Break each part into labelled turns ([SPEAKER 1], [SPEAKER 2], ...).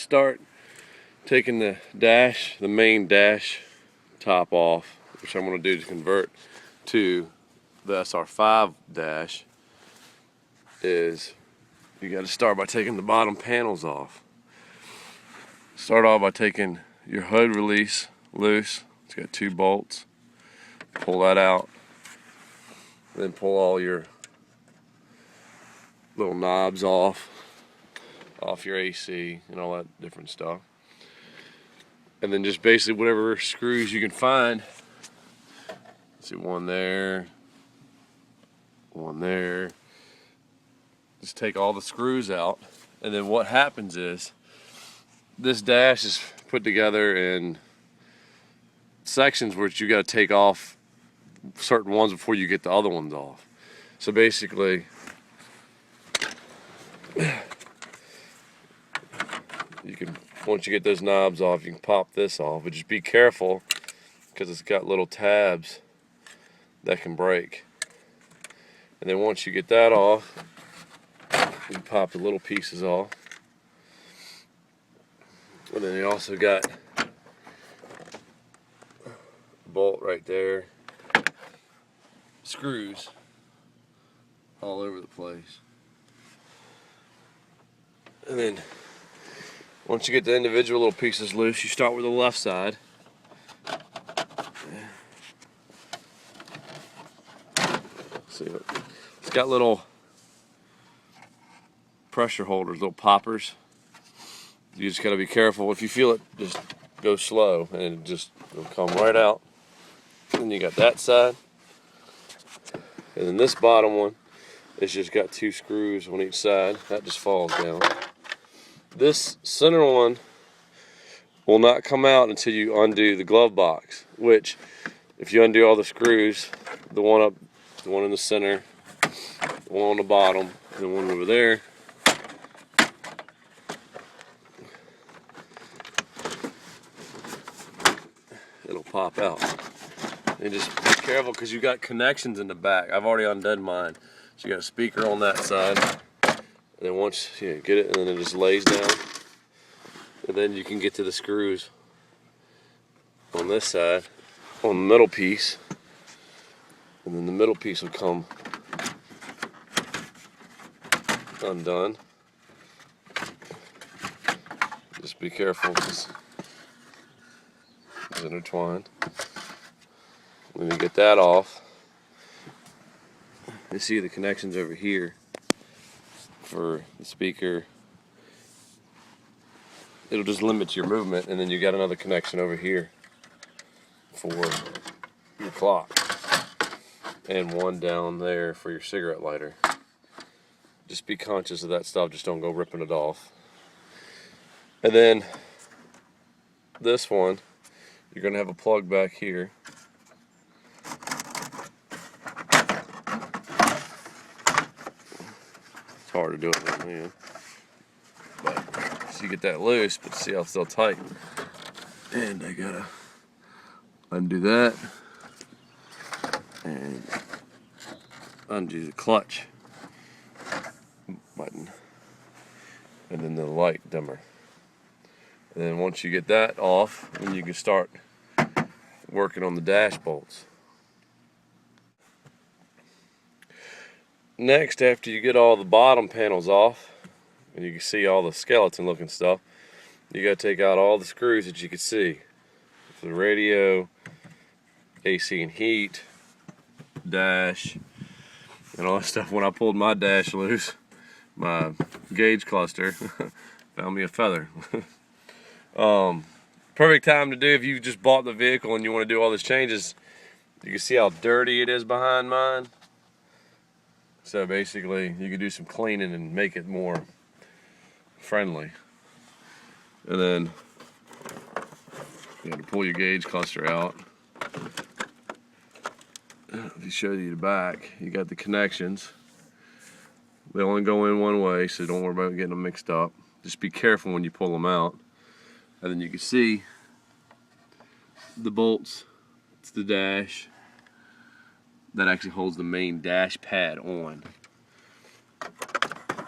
[SPEAKER 1] start taking the main dash top off, which I'm going to do to convert to the SR5 dash, is you got to start by taking the bottom panels off. Start off by taking your hood release loose. It's got 2 bolts. Pull that out. Then pull all your little knobs off your AC and all that different stuff. And then just basically whatever screws you can find. Let's see, one there, one there. Just take all the screws out, and then what happens is this dash is put together in sections where you got to take off certain ones before you get the other ones off. So basically, you can, once you get those knobs off, you can pop this off, but just be careful because it's got little tabs that can break. And then once you get that off, you pop the little pieces off. And then you also got a bolt right there, screws all over the place. And then once you get the individual little pieces loose, you start with the left side. See, it's got little pressure holders, little poppers. You just gotta be careful. If you feel it, just go slow and it'll come right out. And you got that side. And then this bottom one, it's just got 2 screws on each side. That just falls down. This center one will not come out until you undo the glove box, which if you undo all the screws, the one up, the one in the center, the one on the bottom, and the one over there, it'll pop out. And just be careful because you got connections in the back. I've already undone mine. So you got a speaker on that side. And then once you get it, and then it just lays down. And then you can get to the screws on this side, on the middle piece. And then the middle piece will come undone. Just be careful because it's intertwined. When you get that off, you see the connections over here for the speaker. It'll just limit your movement, and then you got another connection over here for your clock, and one down there for your cigarette lighter. Just be conscious of that stuff, just don't go ripping it off. And then this one, you're going to have a plug back here. It's hard to do it with my hand. But so you get that loose, but see how it's still tight. And I gotta undo that and undo the clutch button, and then the light dimmer. And then once you get that off, then you can start working on the dash bolts. Next, after you get all the bottom panels off, and you can see all the skeleton looking stuff, you got to take out all the screws that you can see. For the radio, AC and heat, dash, and all that stuff. When I pulled my dash loose, my gauge cluster found me a feather. Perfect time to do if you just bought the vehicle and you want to do all these changes. You can see how dirty it is behind mine. So basically, you can do some cleaning and make it more friendly. And then you have to pull your gauge cluster out. If you show you the back, you got the connections. They only go in one way, so don't worry about getting them mixed up. Just be careful when you pull them out. And then you can see the bolts. It's the dash that actually holds the main dash pad on.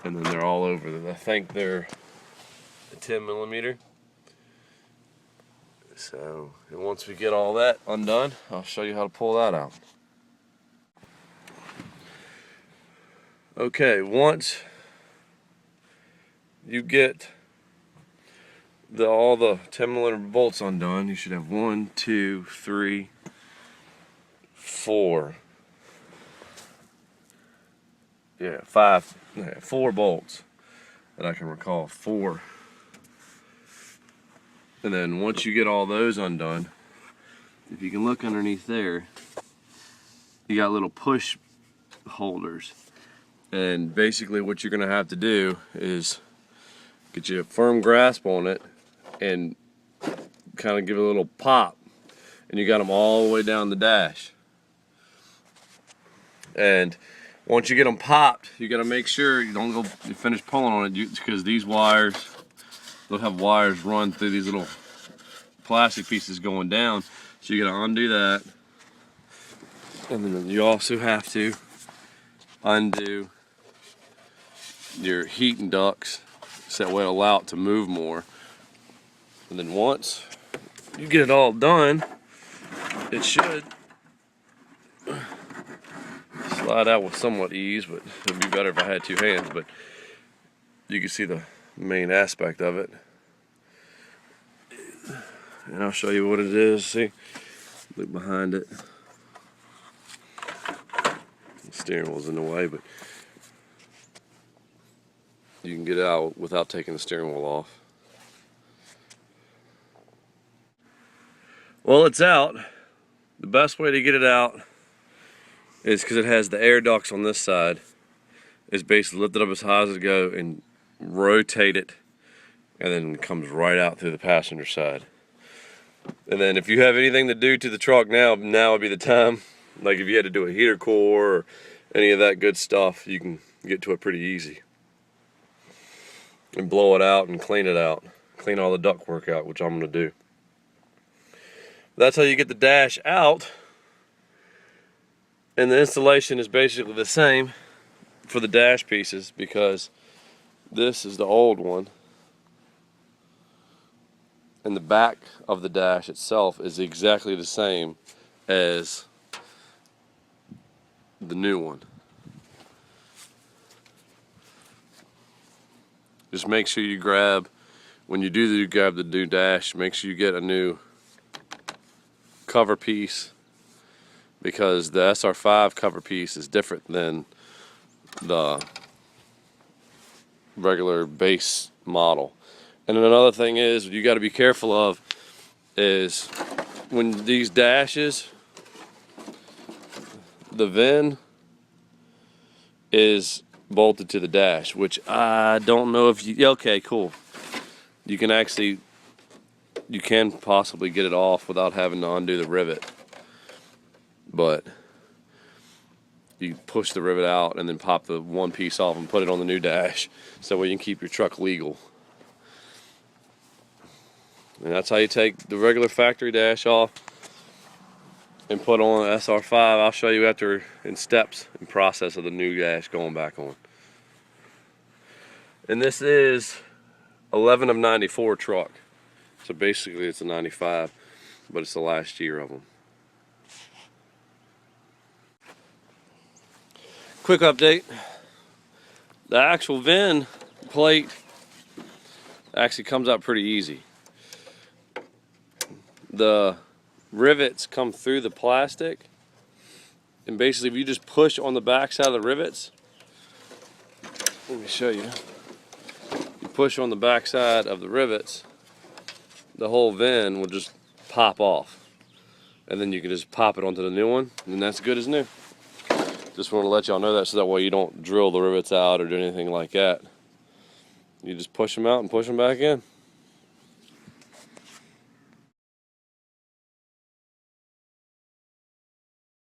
[SPEAKER 1] And then they're all over. I think they're 10mm. So, and once we get all that undone, I'll show you how to pull that out. Okay, once you get all the 10mm bolts undone, you should have 1, 2, 3, 4. Yeah, 5. Yeah, 4 bolts that I can recall. 4. And then once you get all those undone, if you can look underneath there, you got little push holders. And basically what you're going to have to do is get you a firm grasp on it and kind of give it a little pop. And you got them all the way down the dash. And once you get them popped, you got to make sure you don't go finish pulling on it, because these wires, they'll have wires run through these little plastic pieces going down. So you got to undo that. And then you also have to undo your heating ducts, so that way it'll allow it to move more. And then once you get it all done, it should slide out with somewhat ease, but it'd be better if I had 2 hands. But you can see the main aspect of it, and I'll show you what it is. See, look behind it. The steering wheel's in the way, but you can get it out without taking the steering wheel off. Well, it's out. The best way to get it out is, because it has the air ducts on this side, is basically lift it up as high as it go and rotate it, and then it comes right out through the passenger side. And then if you have anything to do to the truck now would be the time. Like if you had to do a heater core or any of that good stuff, you can get to it pretty easy. And blow it out and clean it out. Clean all the ductwork out, which I'm going to do. That's how you get the dash out. And the installation is basically the same for the dash pieces, because this is the old one. And the back of the dash itself is exactly the same as the new one. Just make sure you grab, when you do grab the new dash, make sure you get a new cover piece, because the SR5 cover piece is different than the regular base model. And then another thing is, you got to be careful of is when these dashes, the VIN is bolted to the dash, which I don't know if you, okay, cool. You can possibly get it off without having to undo the rivet. But you push the rivet out and then pop the one piece off and put it on the new dash, so that way you can keep your truck legal. And that's how you take the regular factory dash off and put on an SR5. I'll show you after in steps and process of the new dash going back on. And this is 11 of 94 truck. So basically it's a 95, but it's the last year of them. Quick update. The actual VIN plate actually comes out pretty easy. The rivets come through the plastic, and basically if you just push on the back side of the rivets, let me show you. You push on the back side of the rivets, the whole VIN will just pop off, and then you can just pop it onto the new one, and that's good as new. Just want to let y'all know that, so that way you don't drill the rivets out or do anything like that. You just push them out and push them back in.